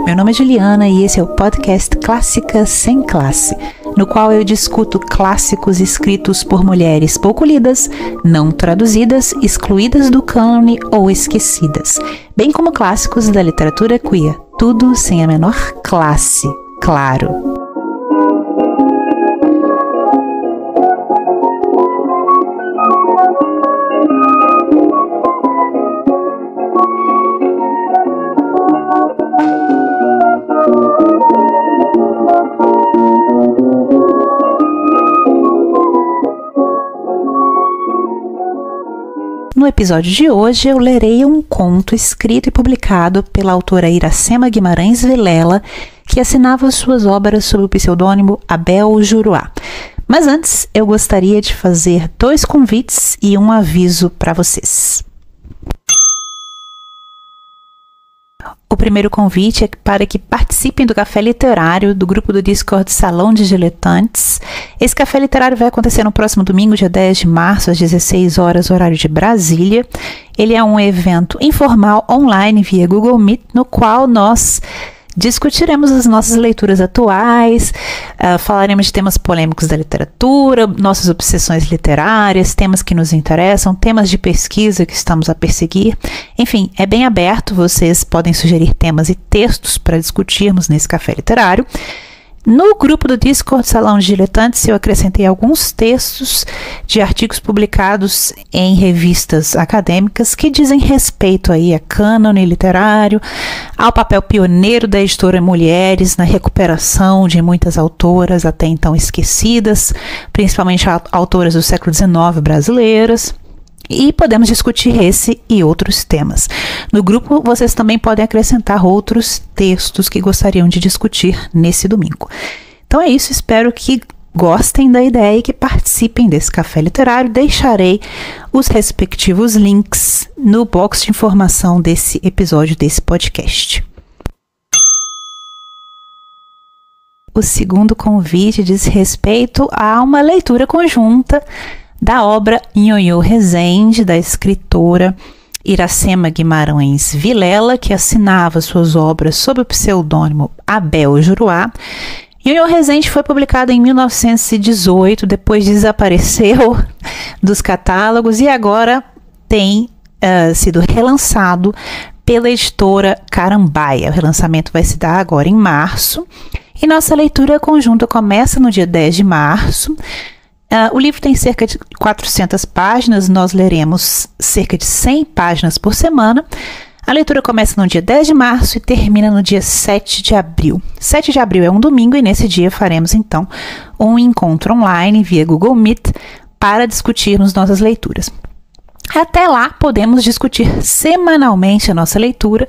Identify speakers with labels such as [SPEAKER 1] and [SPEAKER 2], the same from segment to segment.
[SPEAKER 1] Meu nome é Juliana e esse é o podcast Clássicas Sem Classe, no qual eu discuto clássicos escritos por mulheres pouco lidas, não traduzidas, excluídas do cânone ou esquecidas, bem como clássicos da literatura queer, tudo sem a menor classe, claro. No episódio de hoje eu lerei um conto escrito e publicado pela autora Iracema Guimarães Vilela, que assinava suas obras sob o pseudônimo Abel Juruá. Mas antes eu gostaria de fazer 2 convites e um aviso para vocês. O primeiro convite é para que participem do café literário do grupo do Discord Salão de Diletantes. Esse café literário vai acontecer no próximo domingo, dia 10 de março, às 16 horas, horário de Brasília. Ele é um evento informal online via Google Meet, no qual nós discutiremos as nossas leituras atuais, falaremos de temas polêmicos da literatura, nossas obsessões literárias, temas que nos interessam, temas de pesquisa que estamos a perseguir. Enfim, é bem aberto, vocês podem sugerir temas e textos para discutirmos nesse café literário. No grupo do Discord Salão de Diletantes, eu acrescentei alguns textos de artigos publicados em revistas acadêmicas que dizem respeito aí a cânone literário, ao papel pioneiro da editora Mulheres na recuperação de muitas autoras até então esquecidas, principalmente autoras do século XIX brasileiras. E podemos discutir esse e outros temas. No grupo, vocês também podem acrescentar outros textos que gostariam de discutir nesse domingo. Então é isso, espero que gostem da ideia e que participem desse café literário. Deixarei os respectivos links no box de informação desse episódio desse podcast. O segundo convite diz respeito a uma leitura conjunta da obra Nhonhô Rezende, da escritora Iracema Guimarães Vilela, que assinava suas obras sob o pseudônimo Abel Juruá. Nhonhô Rezende foi publicado em 1918, depois desapareceu dos catálogos e agora tem sido relançado pela editora Carambaia. O relançamento vai se dar agora em março e nossa leitura conjunta começa no dia 10 de março. O livro tem cerca de 400 páginas, nós leremos cerca de 100 páginas por semana. A leitura começa no dia 10 de março e termina no dia 7 de abril. 7 de abril é um domingo e nesse dia faremos então um encontro online via Google Meet para discutirmos nossas leituras. Até lá, podemos discutir semanalmente a nossa leitura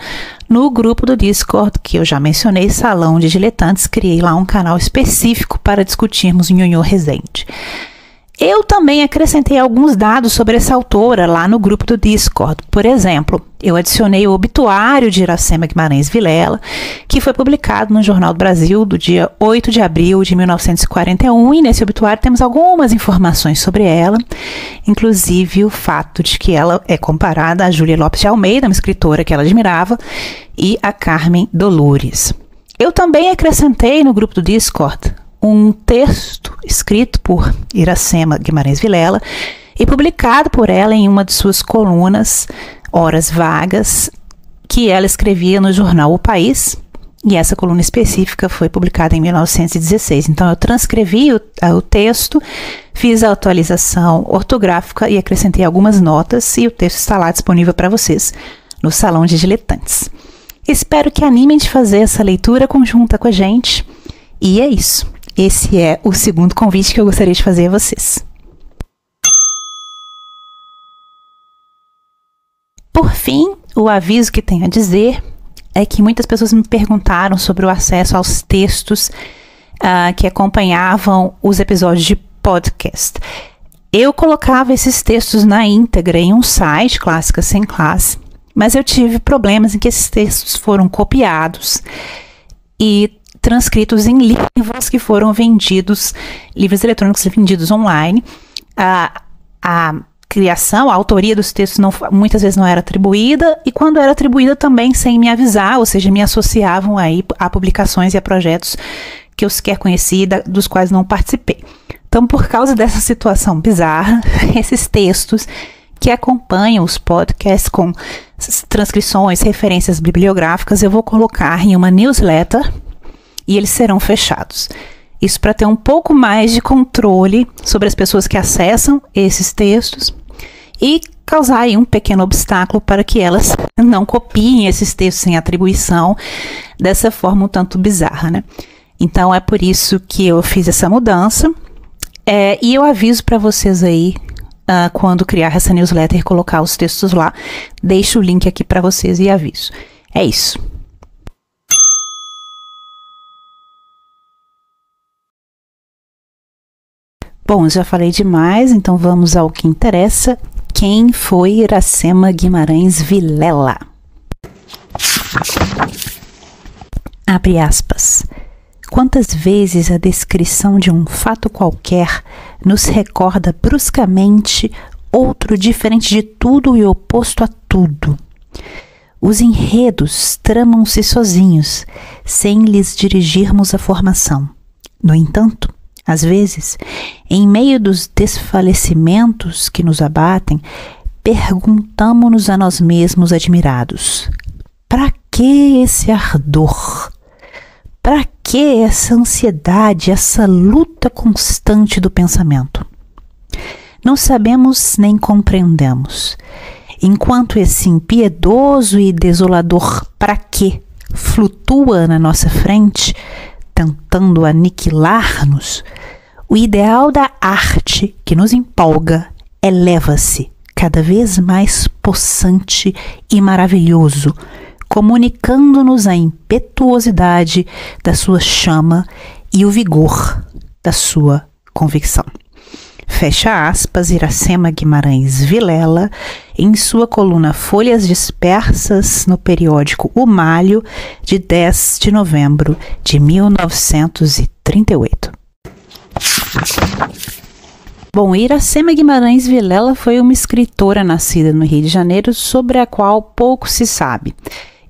[SPEAKER 1] no grupo do Discord, que eu já mencionei, Salão de Diletantes. Criei lá um canal específico para discutirmos Nhonhô Rezende. Eu também acrescentei alguns dados sobre essa autora lá no grupo do Discord. Por exemplo, eu adicionei o obituário de Iracema Guimarães Vilela, que foi publicado no Jornal do Brasil do dia 8 de abril de 1941, e nesse obituário temos algumas informações sobre ela, inclusive o fato de que ela é comparada a Júlia Lopes de Almeida, uma escritora que ela admirava, e a Carmen Dolores. Eu também acrescentei no grupo do Discord um texto escrito por Iracema Guimarães Vilela e publicado por ela em uma de suas colunas, Horas Vagas, que ela escrevia no jornal O País, e essa coluna específica foi publicada em 1916. Então eu transcrevi o texto, fiz a atualização ortográfica e acrescentei algumas notas, e o texto está lá disponível para vocês no Salão de Diletantes. Espero que animem de fazer essa leitura conjunta com a gente, e é isso. Esse é o segundo convite que eu gostaria de fazer a vocês. Por fim, o aviso que tenho a dizer é que muitas pessoas me perguntaram sobre o acesso aos textos que acompanhavam os episódios de podcast. Eu colocava esses textos na íntegra em um site, Clássicas Sem Classe, mas eu tive problemas em que esses textos foram copiados e transcritos em livros que foram vendidos, livros eletrônicos vendidos online. A criação, a autoria dos textos muitas vezes não era atribuída, e quando era atribuída também sem me avisar, ou seja, me associavam aí a publicações e a projetos que eu sequer conheci, dos quais não participei. Então, por causa dessa situação bizarra, esses textos que acompanham os podcasts com transcrições, referências bibliográficas, eu vou colocar em uma newsletter e eles serão fechados. Isso para ter um pouco mais de controle sobre as pessoas que acessam esses textos e causar aí um pequeno obstáculo para que elas não copiem esses textos sem atribuição dessa forma um tanto bizarra, né? Então, é por isso que eu fiz essa mudança. E eu aviso para vocês aí, quando criar essa newsletter e colocar os textos lá, deixo o link aqui para vocês e aviso. É isso. Bom, já falei demais, então vamos ao que interessa. Quem foi Iracema Guimarães Vilela? Abre aspas. Quantas vezes a descrição de um fato qualquer nos recorda bruscamente outro diferente de tudo e oposto a tudo. Os enredos tramam-se sozinhos, sem lhes dirigirmos a formação. No entanto, às vezes, em meio dos desfalecimentos que nos abatem, perguntamo-nos a nós mesmos admirados: para que esse ardor? Para que essa ansiedade, essa luta constante do pensamento? Não sabemos nem compreendemos. Enquanto esse impiedoso e desolador para quê flutua na nossa frente, tentando aniquilar-nos, o ideal da arte que nos empolga eleva-se cada vez mais possante e maravilhoso, comunicando-nos a impetuosidade da sua chama e o vigor da sua convicção. Fecha aspas, Iracema Guimarães Vilela, em sua coluna Folhas Dispersas, no periódico O Malho, de 10 de novembro de 1938. Bom, Iracema Guimarães Vilela foi uma escritora nascida no Rio de Janeiro, sobre a qual pouco se sabe.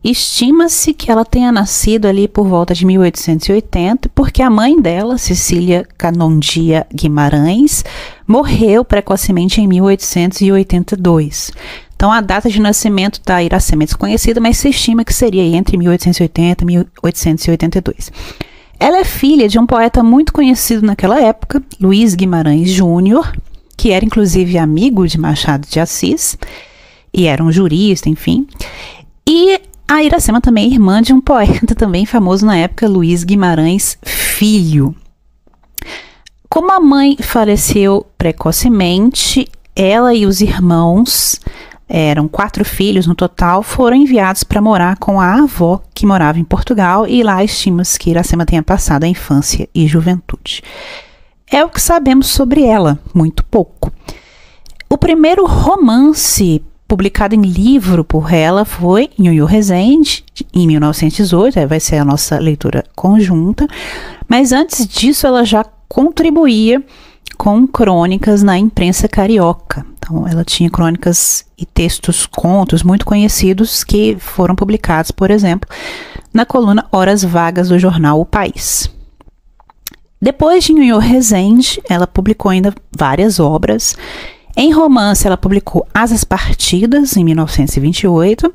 [SPEAKER 1] Estima-se que ela tenha nascido ali por volta de 1880, porque a mãe dela, Cecília Canondia Guimarães, morreu precocemente em 1882. Então, a data de nascimento da Iracema é desconhecida, mas se estima que seria entre 1880 e 1882. Ela é filha de um poeta muito conhecido naquela época, Luiz Guimarães Júnior, que era inclusive amigo de Machado de Assis, e era um jurista, enfim. E a Iracema também é irmã de um poeta também famoso na época, Luiz Guimarães Filho. Como a mãe faleceu precocemente, ela e os irmãos, eram 4 filhos no total, foram enviados para morar com a avó, que morava em Portugal, e lá estima-se que Iracema tenha passado a infância e juventude. É o que sabemos sobre ela, muito pouco. O primeiro romance publicado em livro por ela foi Nhoiô Rezende, em 1918, vai ser a nossa leitura conjunta, mas antes disso ela já contribuía com crônicas na imprensa carioca. Então ela tinha crônicas e textos, contos muito conhecidos que foram publicados, por exemplo, na coluna Horas Vagas do jornal O País. Depois de Nhoiô Rezende, ela publicou ainda várias obras. Em romance, ela publicou Asas Partidas, em 1928,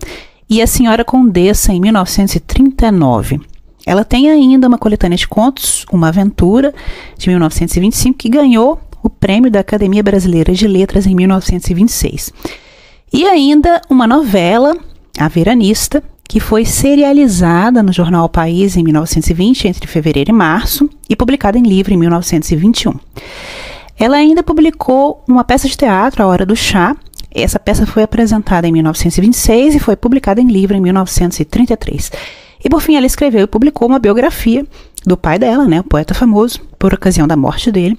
[SPEAKER 1] e A Senhora Condessa, em 1939. Ela tem ainda uma coletânea de contos, Uma Aventura, de 1925, que ganhou o Prêmio da Academia Brasileira de Letras em 1926. E ainda uma novela, A Veranista, que foi serializada no jornal O País em 1920, entre fevereiro e março, e publicada em livro em 1921. Ela ainda publicou uma peça de teatro, A Hora do Chá. Essa peça foi apresentada em 1926 e foi publicada em livro em 1933. E por fim ela escreveu e publicou uma biografia do pai dela, né, o poeta famoso, por ocasião da morte dele,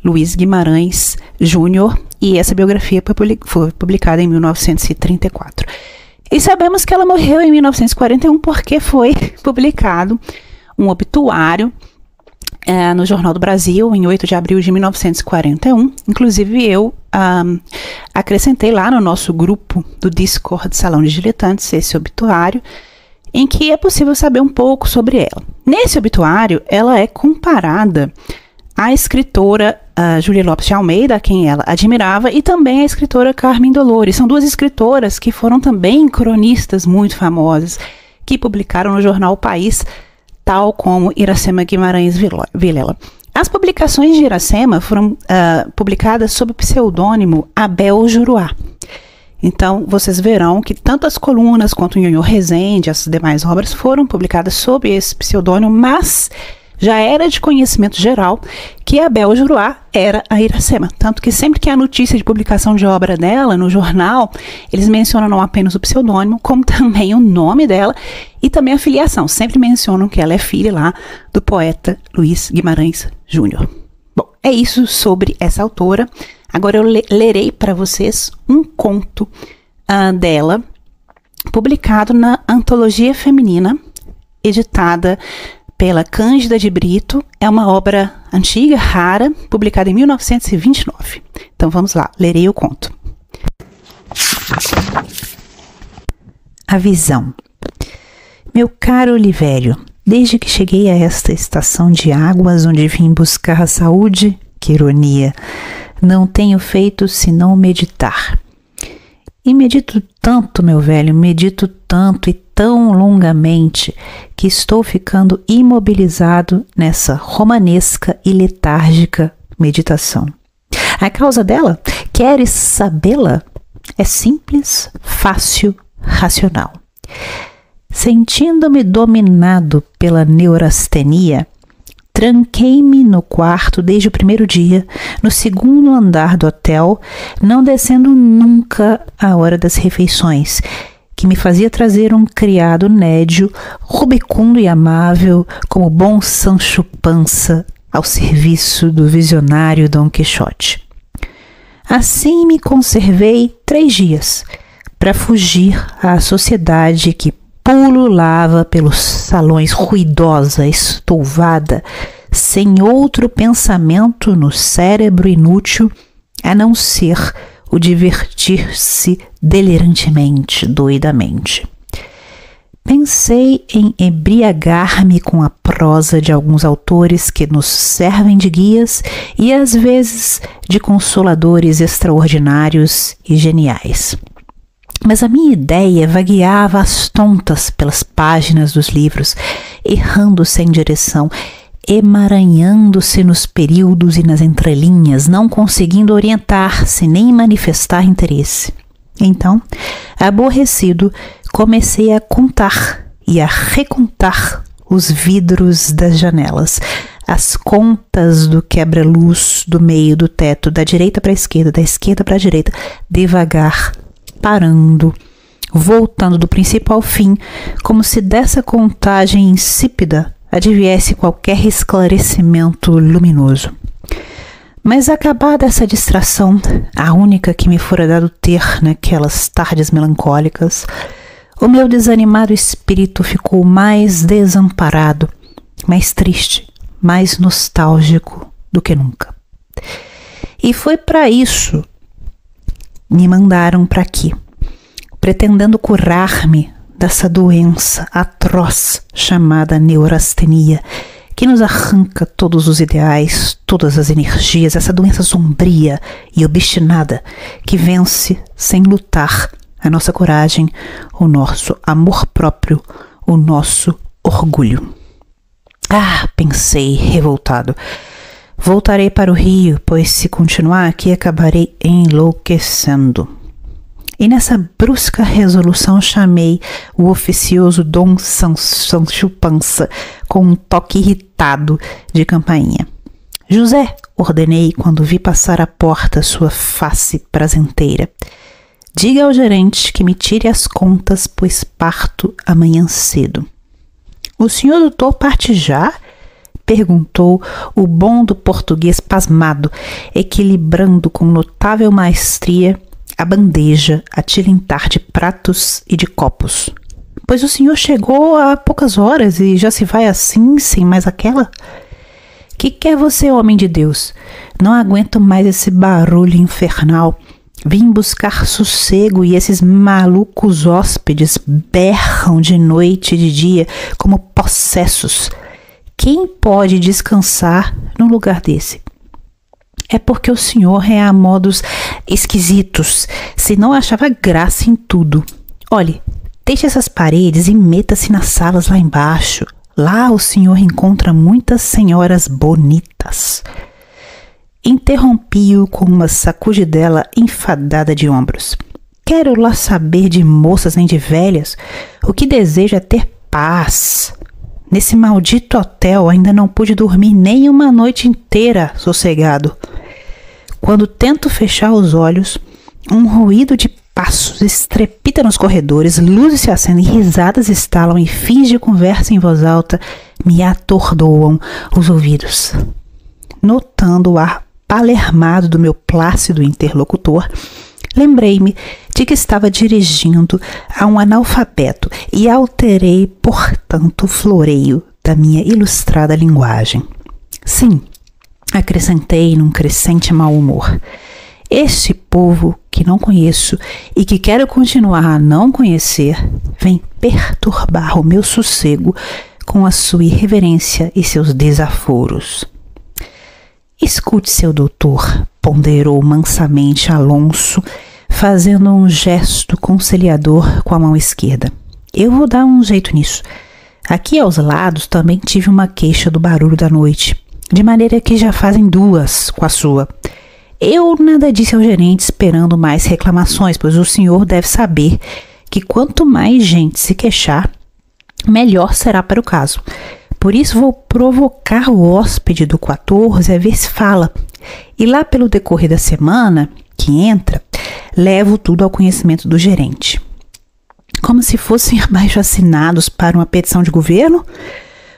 [SPEAKER 1] Luiz Guimarães Júnior, e essa biografia foi publicada em 1934. E sabemos que ela morreu em 1941 porque foi publicado um obituário no Jornal do Brasil, em 8 de abril de 1941. Inclusive eu acrescentei lá no nosso grupo do Discord Salão de Diletantes esse obituário, em que é possível saber um pouco sobre ela. Nesse obituário, ela é comparada à escritora Júlia Lopes de Almeida, a quem ela admirava, e também à escritora Carmen Dolores. São duas escritoras que foram também cronistas muito famosas, que publicaram no jornal O País, tal como Iracema Guimarães Vilela. As publicações de Iracema foram publicadas sob o pseudônimo Abel Juruá. Então, vocês verão que tanto as colunas quanto o Nhonhô Rezende, as demais obras, foram publicadas sob esse pseudônimo, mas já era de conhecimento geral que a Bel Juruá era a Iracema. Tanto que sempre que há notícia de publicação de obra dela no jornal, eles mencionam não apenas o pseudônimo, como também o nome dela e também a filiação. Sempre mencionam que ela é filha lá do poeta Luiz Guimarães Júnior. Bom, é isso sobre essa autora. Agora eu lerei para vocês um conto dela, publicado na Antologia Feminina, editada pela Cândida de Brito. É uma obra antiga, rara, publicada em 1929. Então vamos lá, lerei o conto. A visão. Meu caro Olivério, desde que cheguei a esta estação de águas onde vim buscar a saúde, que ironia, não tenho feito senão meditar. E medito tanto, meu velho, medito tanto e tão longamente que estou ficando imobilizado nessa romanesca e letárgica meditação. A causa dela, queres sabê-la? É simples, fácil, racional. Sentindo-me dominado pela neurastenia, tranquei-me no quarto desde o primeiro dia, no segundo andar do hotel, não descendo nunca à hora das refeições, que me fazia trazer um criado nédio, rubicundo e amável, como bom Sancho Panza, ao serviço do visionário Dom Quixote. Assim me conservei 3 dias, para fugir à sociedade que pululava pelos salões ruidosa, estouvada, sem outro pensamento no cérebro inútil, a não ser o divertir-se delirantemente, doidamente. Pensei em embriagar-me com a prosa de alguns autores que nos servem de guias e às vezes de consoladores extraordinários e geniais. Mas a minha ideia vagueava às tontas pelas páginas dos livros, errando sem direção, emaranhando-se nos períodos e nas entrelinhas, não conseguindo orientar-se nem manifestar interesse. Então, aborrecido, comecei a contar e a recontar os vidros das janelas, as contas do quebra-luz do meio do teto, da direita para a esquerda, da esquerda para a direita, devagar, parando, voltando do princípio ao fim, como se dessa contagem insípida adviesse qualquer esclarecimento luminoso. Mas acabada essa distração, a única que me fora dado ter naquelas tardes melancólicas, o meu desanimado espírito ficou mais desamparado, mais triste, mais nostálgico do que nunca. E foi para isso me mandaram para aqui, pretendendo curar-me dessa doença atroz chamada neurastenia, que nos arranca todos os ideais, todas as energias, essa doença sombria e obstinada que vence sem lutar a nossa coragem, o nosso amor próprio, o nosso orgulho. Ah, pensei, revoltado, voltarei para o Rio, pois se continuar aqui acabarei enlouquecendo. E nessa brusca resolução chamei o oficioso Dom Sancho Panza com um toque irritado de campainha. José, ordenei quando vi passar à porta sua face prazenteira. Diga ao gerente que me tire as contas, pois parto amanhã cedo. O senhor doutor parte já? perguntou o bom do português pasmado, equilibrando com notável maestria a bandeja a tilintar de pratos e de copos. Pois o senhor chegou há poucas horas e já se vai assim, sem mais aquela? Que quer você, homem de Deus? Não aguento mais esse barulho infernal. Vim buscar sossego e esses malucos hóspedes berram de noite e de dia como possessos. Quem pode descansar num lugar desse? É porque o senhor é a modos esquisitos, senão achava graça em tudo. Olhe, deixe essas paredes e meta-se nas salas lá embaixo. Lá o senhor encontra muitas senhoras bonitas. Interrompi-o com uma sacudidela enfadada de ombros. Quero lá saber de moças nem de velhas. O que desejo é ter paz. Nesse maldito hotel ainda não pude dormir nem uma noite inteira sossegado. Quando tento fechar os olhos, um ruído de passos estrepita nos corredores, luzes se acendem, risadas estalam e fins de conversa em voz alta me atordoam os ouvidos. Notando o ar palermado do meu plácido interlocutor, lembrei-me de que estava dirigindo a um analfabeto e alterei, portanto, o floreio da minha ilustrada linguagem. Sim, acrescentei num crescente mau humor. Este povo que não conheço e que quero continuar a não conhecer vem perturbar o meu sossego com a sua irreverência e seus desaforos. Escute, seu doutor, ponderou mansamente Alonso, fazendo um gesto conciliador com a mão esquerda. Eu vou dar um jeito nisso. Aqui aos lados também tive uma queixa do barulho da noite, de maneira que já fazem duas com a sua. Eu nada disse ao gerente esperando mais reclamações, pois o senhor deve saber que quanto mais gente se queixar, melhor será para o caso. Por isso vou provocar o hóspede do 14 a ver se fala. E lá pelo decorrer da semana que entra, levo tudo ao conhecimento do gerente. Como se fossem abaixo-assinados para uma petição de governo?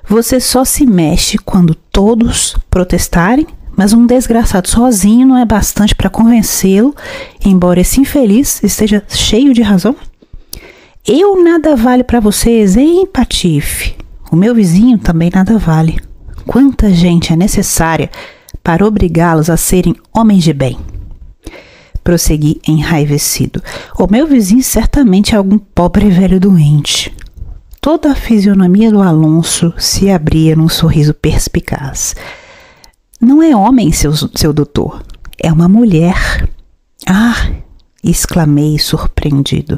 [SPEAKER 1] Você só se mexe quando todos protestarem, mas um desgraçado sozinho não é bastante para convencê-lo, embora esse infeliz esteja cheio de razão. Eu nada vale para vocês, hein, Patife? O meu vizinho também nada vale. Quanta gente é necessária para obrigá-los a serem homens de bem? Prossegui enraivecido. O meu vizinho certamente é algum pobre velho doente. Toda a fisionomia do Alonso se abria num sorriso perspicaz. Não é homem, seu doutor. É uma mulher. Ah! Exclamei surpreendido.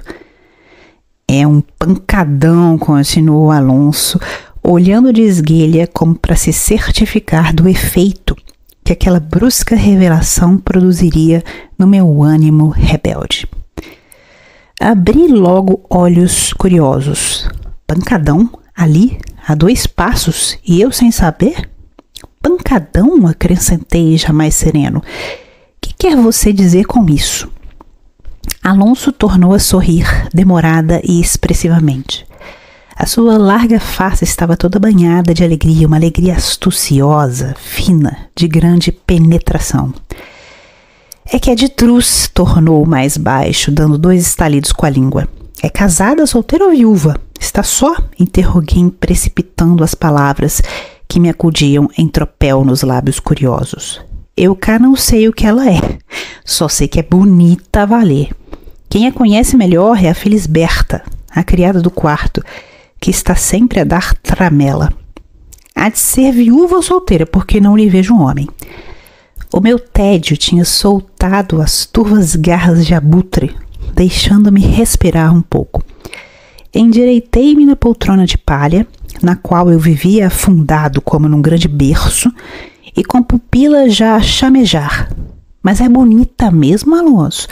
[SPEAKER 1] É um pancadão, continuou Alonso, olhando de esguelha como para se certificar do efeito que aquela brusca revelação produziria no meu ânimo rebelde. Abri logo olhos curiosos. Pancadão? Ali? A 2 passos? E eu sem saber? Pancadão? Acrescentei já mais sereno. Que quer você dizer com isso? Alonso tornou a sorrir, demorada e expressivamente. A sua larga face estava toda banhada de alegria, uma alegria astuciosa, fina, de grande penetração. É que é de Truz, tornou mais baixo, dando 2 estalidos com a língua. É casada, solteira ou viúva? Está só? Interroguei, precipitando as palavras que me acudiam em tropel nos lábios curiosos. Eu cá não sei o que ela é, só sei que é bonita a valer. Quem a conhece melhor é a Felisberta, a criada do quarto, que está sempre a dar tramela. Há de ser viúva ou solteira, porque não lhe vejo um homem. O meu tédio tinha soltado as turvas garras de abutre, deixando-me respirar um pouco. Endireitei-me na poltrona de palha, na qual eu vivia afundado como num grande berço, e com pupila já a chamejar. Mas é bonita mesmo, Alonso?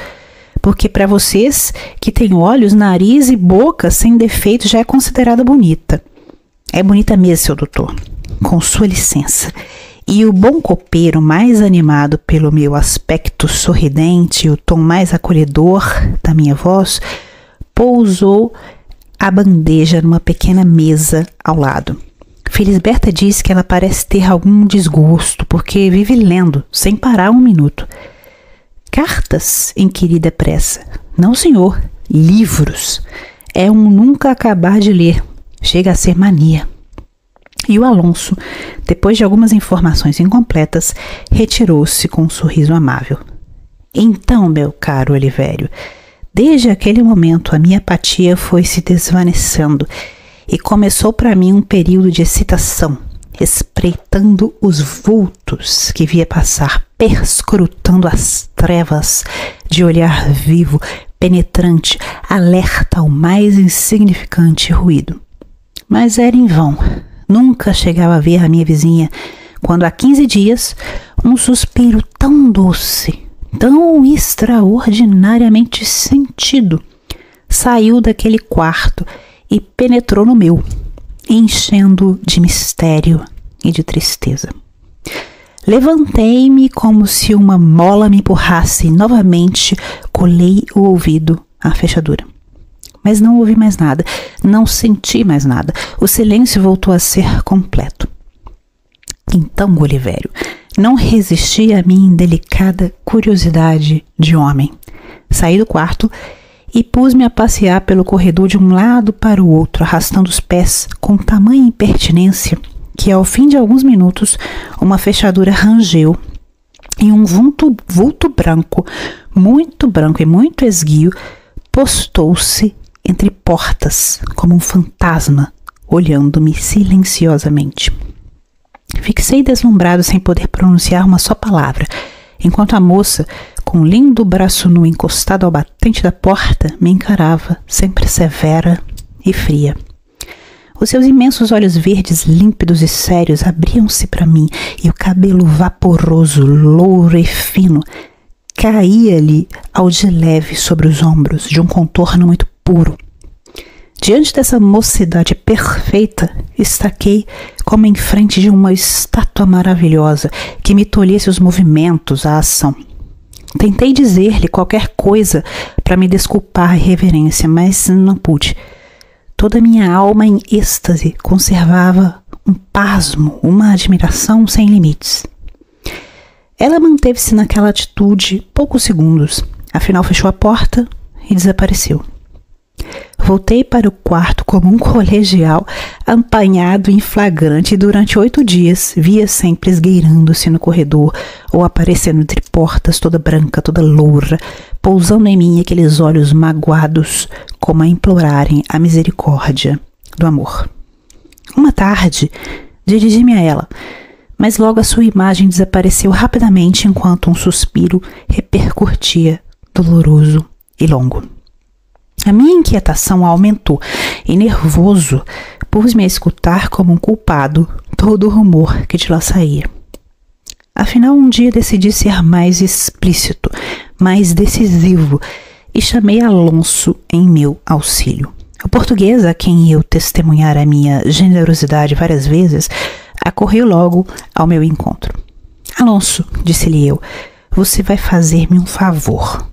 [SPEAKER 1] Porque para vocês que têm olhos, nariz e boca sem defeito já é considerada bonita. É bonita mesmo, seu doutor. Com sua licença. E o bom copeiro, mais animado pelo meu aspecto sorridente e o tom mais acolhedor da minha voz, pousou a bandeja numa pequena mesa ao lado. Felisberta diz que ela parece ter algum desgosto, porque vive lendo, sem parar um minuto. Cartas, inquiri depressa. Não, senhor, livros. É um nunca acabar de ler. Chega a ser mania. E o Alonso, depois de algumas informações incompletas, retirou-se com um sorriso amável. Então, meu caro Olivério, desde aquele momento a minha apatia foi se desvanecendo e começou para mim um período de excitação, espreitando os vultos que via passar, perscrutando as trevas de olhar vivo, penetrante, alerta ao mais insignificante ruído. Mas era em vão. Nunca chegava a ver a minha vizinha, quando há 15 dias um suspiro tão doce, tão extraordinariamente sentido, saiu daquele quarto e penetrou no meu, enchendo de mistério e de tristeza. Levantei-me como se uma mola me empurrasse e novamente colei o ouvido à fechadura. Mas não ouvi mais nada, não senti mais nada. O silêncio voltou a ser completo. Então, Olivério, não resisti à minha indelicada curiosidade de homem. Saí do quarto e pus-me a passear pelo corredor de um lado para o outro, arrastando os pés com tamanha impertinência que, ao fim de alguns minutos, uma fechadura rangeu e um vulto branco e muito esguio, postou-se entre portas, como um fantasma, olhando-me silenciosamente. Fixei deslumbrado sem poder pronunciar uma só palavra, enquanto a moça, com um lindo braço nu encostado ao batente da porta, me encarava, sempre severa e fria. Os seus imensos olhos verdes, límpidos e sérios, abriam-se para mim, e o cabelo vaporoso, louro e fino, caía-lhe ao de leve sobre os ombros, de um contorno muito puro. Diante dessa mocidade perfeita, estaquei como em frente de uma estátua maravilhosa que me tolhesse os movimentos, a ação. Tentei dizer-lhe qualquer coisa para me desculpar a irreverência, mas não pude. Toda minha alma em êxtase conservava um pasmo, uma admiração sem limites. Ela manteve-se naquela atitude poucos segundos, afinal fechou a porta e desapareceu. Voltei para o quarto como um colegial apanhado em flagrante e durante 8 dias via sempre esgueirando-se no corredor ou aparecendo entre portas toda branca, toda loura, pousando em mim aqueles olhos magoados como a implorarem a misericórdia do amor. Uma tarde, dirigi-me a ela, mas logo a sua imagem desapareceu rapidamente enquanto um suspiro repercutia doloroso e longo. A minha inquietação aumentou e, nervoso, pus-me a escutar como um culpado todo o rumor que de lá saía. Afinal, um dia decidi ser mais explícito, mais decisivo e chamei Alonso em meu auxílio. O português, a quem eu testemunhara a minha generosidade várias vezes, acorreu logo ao meu encontro. Alonso, disse-lhe eu, você vai fazer-me um favor.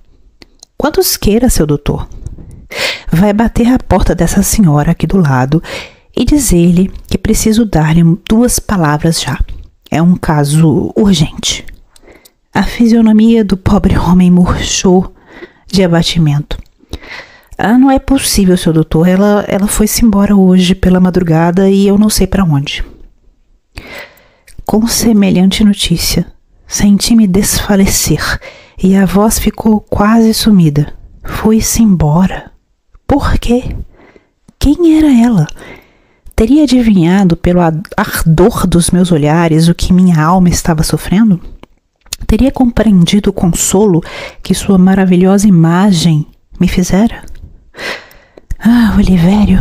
[SPEAKER 1] Quantos queira, seu doutor. Vai bater à porta dessa senhora aqui do lado e dizer-lhe que preciso dar-lhe 2 palavras já. É um caso urgente. A fisionomia do pobre homem murchou de abatimento. Não é possível, seu doutor. Ela foi-se embora hoje pela madrugada e eu não sei para onde. Com semelhante notícia, senti-me desfalecer e a voz ficou quase sumida. Foi-se embora. Por quê? Quem era ela? Teria adivinhado pelo ardor dos meus olhares o que minha alma estava sofrendo? Teria compreendido o consolo que sua maravilhosa imagem me fizera? Olivério,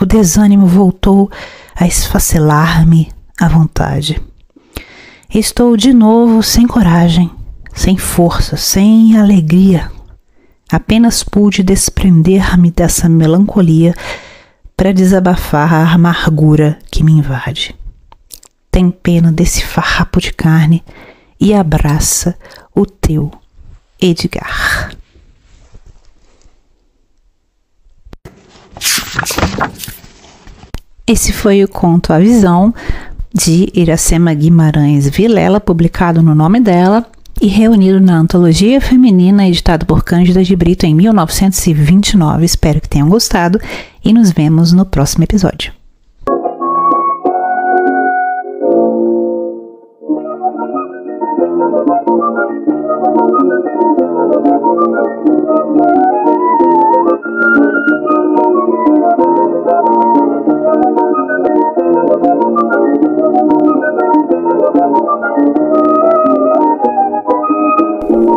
[SPEAKER 1] o desânimo voltou a esfacelar-me à vontade. Estou de novo sem coragem, sem força, sem alegria. Apenas pude desprender-me dessa melancolia para desabafar a amargura que me invade. Tem pena desse farrapo de carne e abraça o teu Edgar. Esse foi o conto A Visão, de Iracema Guimarães Vilela, publicado no nome dela e reunido na Antologia Feminina, editado por Cândida de Brito em 1929. Espero que tenham gostado e nos vemos no próximo episódio.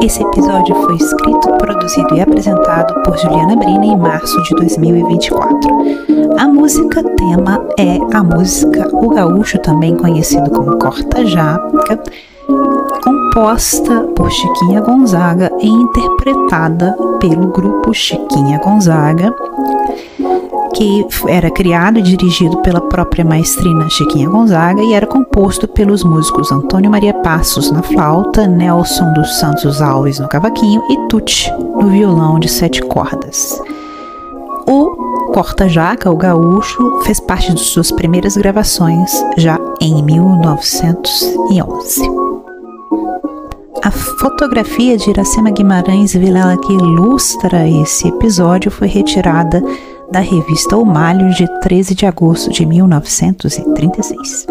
[SPEAKER 1] Esse episódio foi escrito, produzido e apresentado por Juliana Brina em março de 2024. A música tema é a música O Gaúcho, também conhecido como Corta Jaca, composta por Chiquinha Gonzaga e interpretada pelo grupo Chiquinha Gonzaga, que era criado e dirigido pela própria maestrina Chiquinha Gonzaga e era composto pelos músicos Antônio Maria Passos na flauta, Nelson dos Santos Alves no cavaquinho e Tucci no violão de 7 cordas. O Corta Jaca, o Gaúcho, fez parte de suas primeiras gravações já em 1911. A fotografia de Iracema Guimarães Vilela que ilustra esse episódio foi retirada da revista O Malho de 13 de agosto de 1936.